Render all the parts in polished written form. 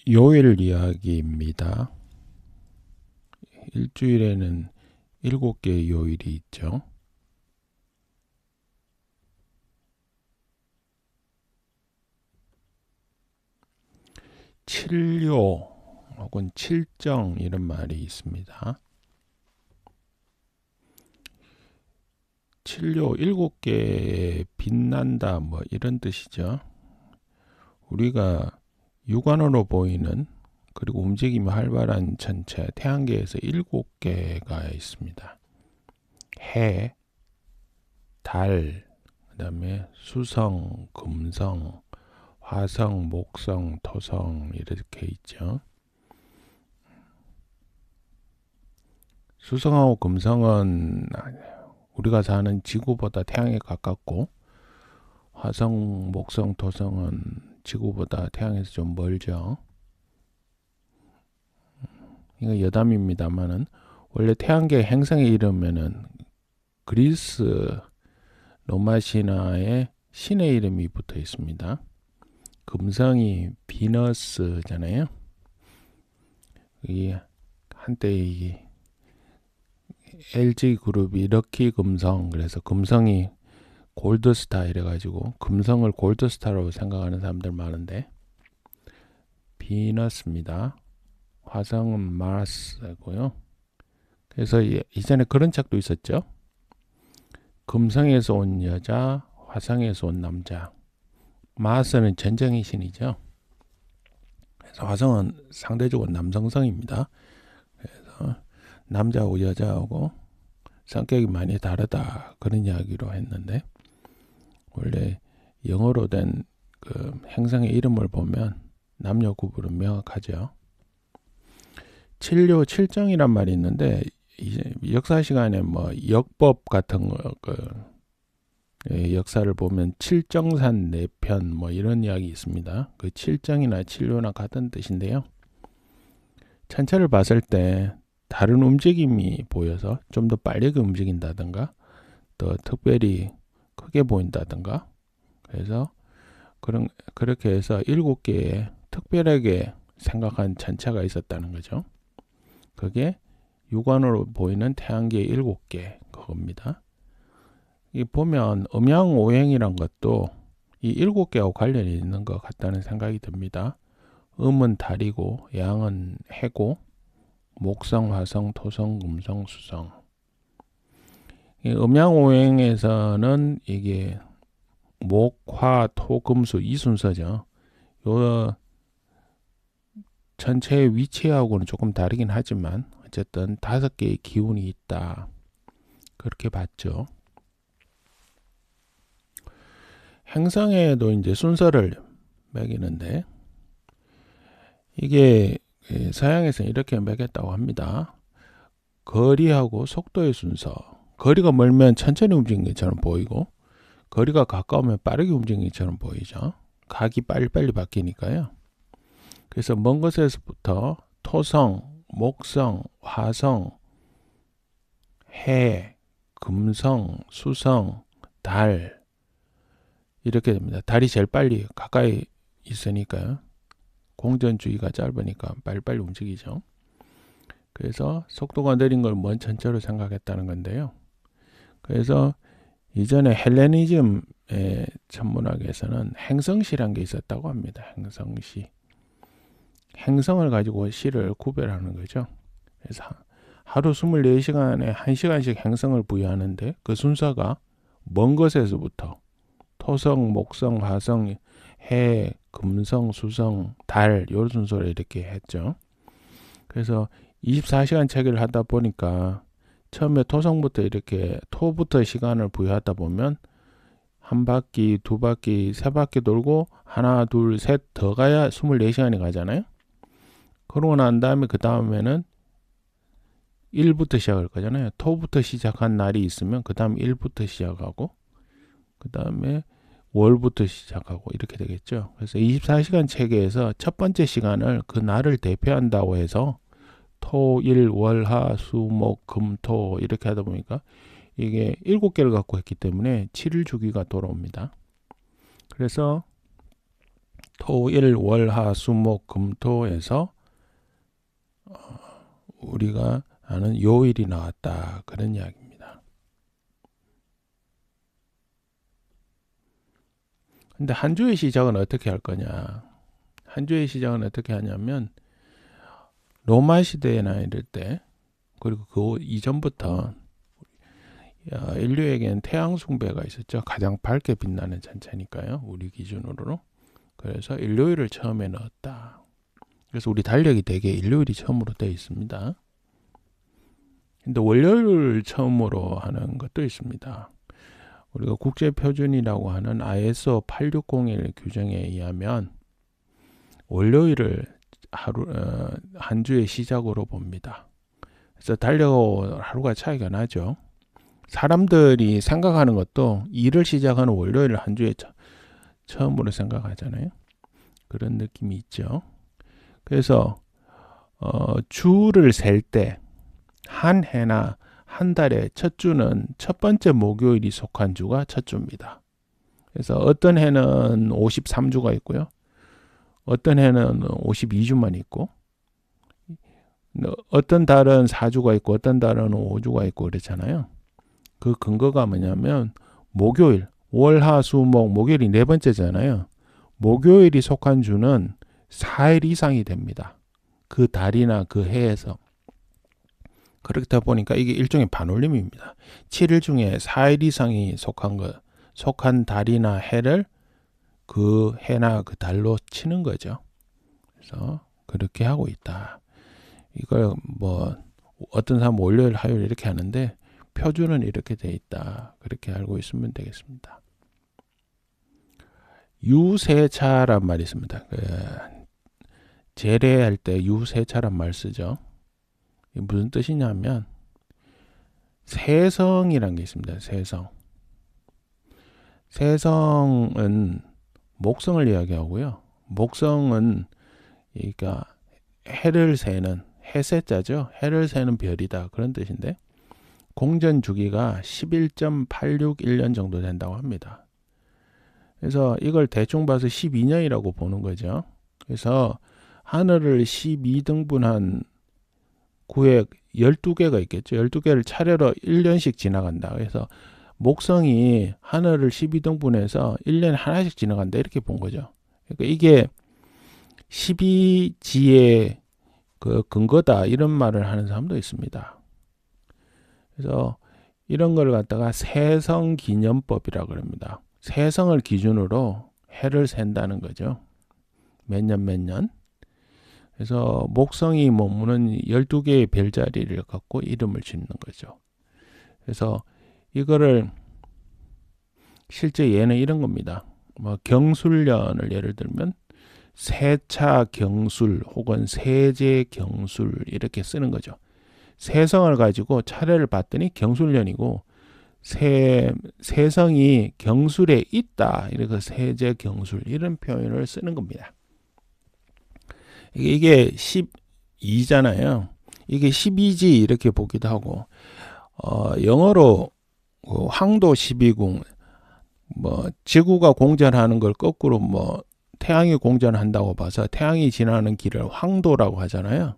요일 이야기입니다. 일주일에는 7개의 요일이 있죠. 칠요 혹은 칠정 이런 말이 있습니다. 칠요 7개 빛난다 뭐 이런 뜻이죠. 우리가 육안으로 보이는 그리고 움직임이 활발한 천체 태양계에서 7개가 있습니다. 해, 달, 그 다음에 수성, 금성, 화성, 목성, 토성 이렇게 있죠. 수성하고 금성은 우리가 사는 지구보다 태양에 가깝고, 화성, 목성, 토성은 지구보다 태양에서 좀 멀죠. 이거 여담입니다만은 원래 태양계 행성의 이름에는 그리스 로마 신화의 신의 이름이 붙어 있습니다. 금성이 비너스잖아요. 이 한때 이 LG 그룹이 럭키 금성, 그래서 금성이 골드스타 이래가지고 금성을 골드스타로 생각하는 사람들 많은데, 비너스입니다. 화성은 마스고요. 그래서 이전에 그런 책도 있었죠. 금성에서 온 여자, 화성에서 온 남자. 마스는 전쟁의 신이죠. 그래서 화성은 상대적으로 남성성입니다. 그래서 남자하고 여자하고 성격이 많이 다르다 그런 이야기로 했는데, 원래 영어로 된 그 행성의 이름을 보면 남녀 구분은 명확하죠. 칠요 칠정이란 말이 있는데, 이제 역사 시간에 뭐 역법 같은 거, 역사를 보면 칠정산 내편 뭐 이런 이야기 있습니다. 그 칠정이나 칠요나 같은 뜻인데요. 천체를 봤을 때 다른 움직임이 보여서 좀 더 빠르게 움직인다든가, 더 특별히 크게 보인다든가, 그래서 그렇게 해서 7개의 특별하게 생각한 천체가 있었다는 거죠. 그게 육안으로 보이는 태양계의 7개 그겁니다. 이 보면 음양오행이란 것도 이 7개하고 관련이 있는 것 같다는 생각이 듭니다. 음은 달이고 양은 해고, 목성, 화성, 토성, 금성, 수성. 이 음양오행에서는 이게 목, 화, 토, 금수 이 순서죠. 요 전체의 위치하고는 조금 다르긴 하지만 어쨌든 5개의 기운이 있다 그렇게 봤죠. 행성에도 이제 순서를 매기는데, 이게 서양에서는 이렇게 매겼다고 합니다. 거리하고 속도의 순서. 거리가 멀면 천천히 움직이는 것처럼 보이고, 거리가 가까우면 빠르게 움직이는 것처럼 보이죠. 각이 빨리빨리 바뀌니까요. 그래서 먼 곳에서부터 토성, 목성, 화성, 해, 금성, 수성, 달 이렇게 됩니다. 달이 제일 빨리 가까이 있으니까요. 공전주의가 짧으니까 빨리빨리 움직이죠. 그래서 속도가 느린 걸 먼 천체로 생각했다는 건데요. 그래서 이전에 헬레니즘의 천문학에서는 행성시란 게 있었다고 합니다. 행성시. 행성을 가지고 시를 구별하는 거죠. 그래서 하루 24시간에 1시간씩 행성을 부여하는데, 그 순서가 먼 것에서부터 토성, 목성, 화성, 해, 금성, 수성, 달 이런 순서로 이렇게 했죠. 그래서 24시간 체계를 하다 보니까 처음에 토성부터 이렇게 토부터 시간을 부여하다 보면 한 바퀴, 두 바퀴, 세 바퀴 돌고 하나, 둘, 셋 더 가야 24시간이 가잖아요. 그러고 난 다음에 그 다음에는 1부터 시작할 거잖아요. 토부터 시작한 날이 있으면 그 다음 1부터 시작하고, 그 다음에 월부터 시작하고 이렇게 되겠죠. 그래서 24시간 체계에서 첫 번째 시간을 그 날을 대표한다고 해서 토, 일, 월, 하, 수, 목, 금, 토 이렇게 하다 보니까 이게 7개를 갖고 했기 때문에 7일 주기가 돌아옵니다. 그래서 토, 일, 월, 화, 수, 목, 금, 토에서 우리가 아는 요일이 나왔다. 그런 이야기입니다. 근데 한 주의 시작은 어떻게 할 거냐? 한 주의 시작은 어떻게 하냐면 로마 시대나 이럴 때 그리고 그 이전부터 인류에게는 태양 숭배가 있었죠. 가장 밝게 빛나는 전체니까요. 우리 기준으로. 그래서 일요일을 처음에 넣었다. 그래서 우리 달력이 대개 일요일이 처음으로 되어 있습니다. 근데 월요일을 처음으로 하는 것도 있습니다. 우리가 국제표준이라고 하는 ISO 8601 규정에 의하면 월요일을 한 주의 시작으로 봅니다. 그래서 달력하고 하루가 차이가 나죠. 사람들이 생각하는 것도 일을 시작하는 월요일을 한 주에 처음으로 생각하잖아요. 그런 느낌이 있죠. 그래서 주를 셀 때 한 해나 한 달의 첫 주는 첫 번째 목요일이 속한 주가 첫 주입니다. 그래서 어떤 해는 53주가 있고요. 어떤 해는 52주만 있고 어떤 달은 4주가 있고 어떤 달은 5주가 있고 그렇잖아요. 그 근거가 뭐냐면 목요일, 월, 화, 수, 목, 목요일이 네 번째잖아요. 목요일이 속한 주는 4일 이상이 됩니다. 그 달이나 그 해에서. 그렇다 보니까 이게 일종의 반올림입니다. 7일 중에 4일 이상이 속한 달이나 해를 그 해나 그 달로 치는 거죠. 그래서 그렇게 하고 있다. 이걸 뭐 어떤 사람 월요일, 화요일 이렇게 하는데 표준은 이렇게 돼 있다. 그렇게 알고 있으면 되겠습니다. 유세차란 말이 있습니다. 제례할 때 유세차란 말 쓰죠. 이게 무슨 뜻이냐면 세성이란 게 있습니다. 세성. 세성은 목성을 이야기하고요. 목성은 그러니까 해를 세는 해세자죠. 해를 세는 별이다. 그런 뜻인데 공전 주기가 11.861년 정도 된다고 합니다. 그래서 이걸 대충 봐서 12년이라고 보는 거죠. 그래서 하늘을 12등분한 구획 12개가 있겠죠. 12개를 차례로 1년씩 지나간다. 그래서 목성이 하늘을 12등분해서 1년에 하나씩 지나간다. 이렇게 본 거죠. 그러니까 이게 12지의 그 근거다. 이런 말을 하는 사람도 있습니다. 그래서 이런 걸 갖다가 세성기념법이라고 합니다. 세성을 기준으로 해를 센다는 거죠. 몇 년. 그래서 목성이 머무는 12개의 별자리를 갖고 이름을 짓는 거죠. 그래서 이거를 실제 예는 이런 겁니다. 뭐 경술년을 예를 들면 세차 경술 혹은 세제 경술 이렇게 쓰는 거죠. 세성을 가지고 차례를 봤더니 경술년이고 세성이 경술에 있다. 이래서 세제 경술 이런 표현을 쓰는 겁니다. 이게 12잖아요. 이게 12지 이렇게 보기도 하고 영어로 황도 12궁 뭐 지구가 공전하는 걸 거꾸로 뭐 태양이 공전한다고 봐서 태양이 지나는 길을 황도라고 하잖아요.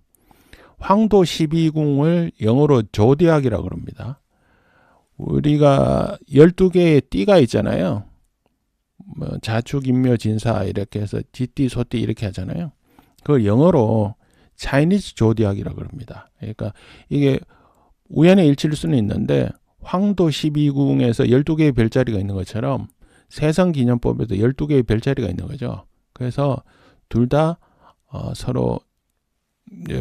황도 12궁을 영어로 조디악이라고 합니다. 우리가 12개의 띠가 있잖아요. 뭐 자축, 인묘, 진사 이렇게 해서 쥐띠, 소띠 이렇게 하잖아요. 그걸 영어로 차이니즈 조디악이라고 합니다. 그러니까 이게 우연의 일치일 수는 있는데 황도 12궁에서 12개의 별자리가 있는 것처럼 세성기념법에도 12개의 별자리가 있는 거죠. 그래서 둘 다 서로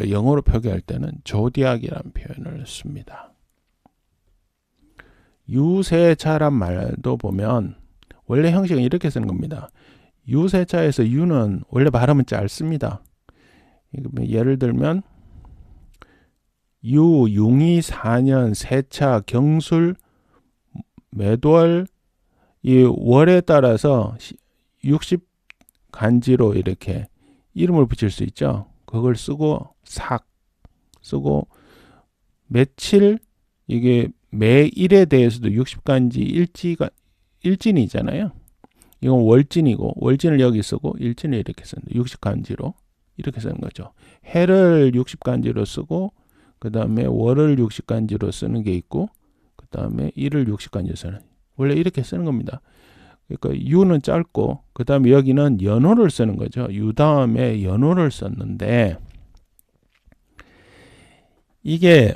영어로 표기할 때는 조디악이라는 표현을 씁니다. 유세차란 말도 보면 원래 형식은 이렇게 쓰는 겁니다. 유세차에서 유는 원래 발음은 짧습니다. 예를 들면 융이 4년, 세차, 경술, 매월 이 월에 따라서 60간지로 이렇게 이름을 붙일 수 있죠. 그걸 쓰고 삭 쓰고 며칠 이게 매일에 대해서도 60간지 일진이 있잖아요. 이건 월진이고 월진을 여기 쓰고 일진을 이렇게 쓴다. 60간지로 이렇게 쓰는 거죠. 해를 60간지로 쓰고 그 다음에 월을 60간지로 쓰는 게 있고 그 다음에 일을 60간지로 쓰는 원래 이렇게 쓰는 겁니다. 그러니까 유는 짧고 그 다음에 여기는 연호를 쓰는 거죠. 유 다음에 연호를 썼는데 이게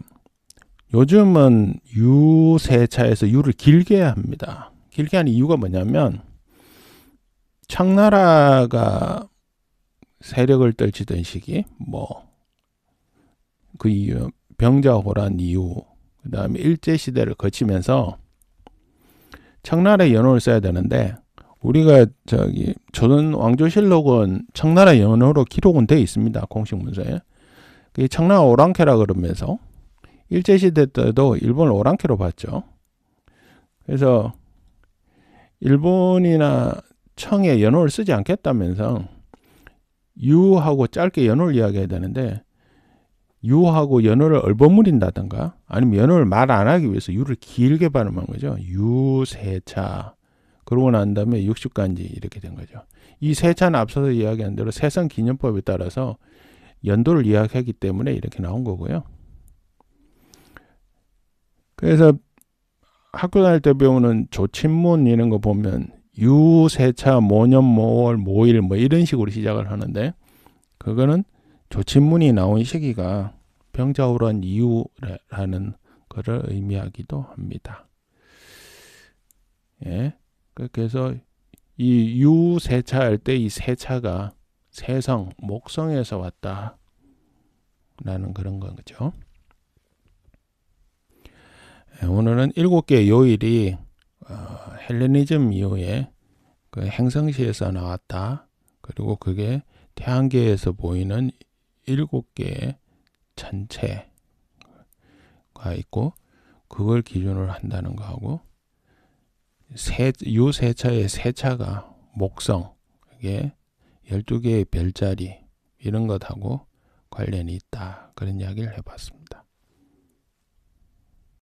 요즘은 유세차에서 유를 길게 합니다. 길게 하는 이유가 뭐냐면 청나라가 세력을 떨치던 시기 그 이유 병자호란 이후 그 다음에 일제시대를 거치면서 청나라 연호를 써야 되는데 우리가 조선 왕조실록은 청나라 연호로 기록은 되어 있습니다. 공식 문서에. 청나라 오랑캐라 그러면서 일제시대 때도 일본을 오랑캐로 봤죠. 그래서 일본이나 청에 연호를 쓰지 않겠다면서 유하고 짧게 연호를 이야기해야 되는데 유하고 연호를 얼버무린다든가 아니면 연호를 말 안 하기 위해서 유를 길게 발음한 거죠. 유세차. 그러고 난 다음에 60간지 이렇게 된 거죠. 이 세차는 앞서서 이야기한 대로 세성기념법에 따라서 연도를 이야기하기 때문에 이렇게 나온 거고요. 그래서 학교 다닐 때 배우는 조친문 이런 거 보면 유세차 모년 모월 모일 이런 식으로 시작을 하는데 그거는 조친문이 나온 시기가 병자호란 이후라는 것을 의미하기도 합니다. 예. 그래서 이 유세차 할 때 이 세차가 세성, 목성에서 왔다라는 그런 거죠. 오늘은 7개의 요일이 헬레니즘 이후에 그 행성시에서 나왔다. 그리고 그게 태양계에서 보이는 7개의 천체가 있고 그걸 기준으로 한다는 거하고 유세차의 세차가 목성, 이게 12개의 별자리 이런 것하고 관련이 있다. 그런 이야기를 해봤습니다.